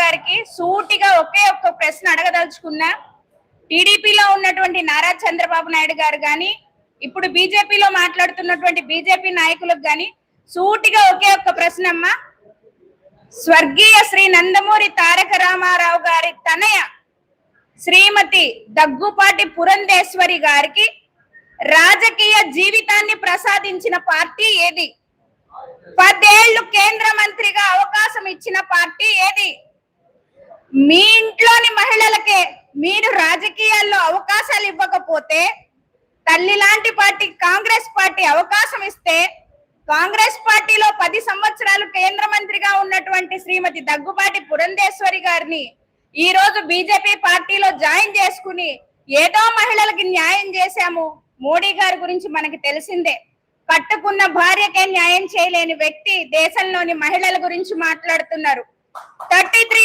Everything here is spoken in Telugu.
గారికి సూటిగా ఒకే ఒక్క ప్రశ్న అడగదలుచుకున్నా. టీడీపీలో ఉన్నటువంటి నారా చంద్రబాబు నాయుడు గారు గాని, ఇప్పుడు బీజేపీలో మాట్లాడుతున్నటువంటి బీజేపీ నాయకులకు గాని సూటిగా ఒకే ఒక్క ప్రశ్న అమ్మా. స్వర్గీయ శ్రీ నందమూరి తారక రామారావు గారి తనయ శ్రీమతి దగ్గుపాటి పురంధేశ్వరి గారికి రాజకీయ జీవితాన్ని ప్రసాదించిన పార్టీ ఏది? 10 ఏళ్లు కేంద్ర మంత్రిగా అవకాశం ఇచ్చిన పార్టీ ఏది? మీ ఇంట్లోని మహిళలకే మీరు రాజకీయాల్లో అవకాశాలు ఇవ్వకపోతే, తల్లి లాంటి పార్టీ కాంగ్రెస్ పార్టీ అవకాశం ఇస్తే, కాంగ్రెస్ పార్టీలో 10 సంవత్సరాలు కేంద్ర మంత్రిగా ఉన్నటువంటి శ్రీమతి దగ్గుపాటి పురంధేశ్వరి గారిని ఈ రోజు బీజేపీ పార్టీలో జాయిన్ చేసుకుని ఏదో మహిళలకి న్యాయం చేశాము. మోడీ గారి గురించి మనకి తెలిసిందే. కట్టుకున్న భార్యకే న్యాయం చేయలేని వ్యక్తి దేశంలోని మహిళల గురించి మాట్లాడుతున్నారు. 33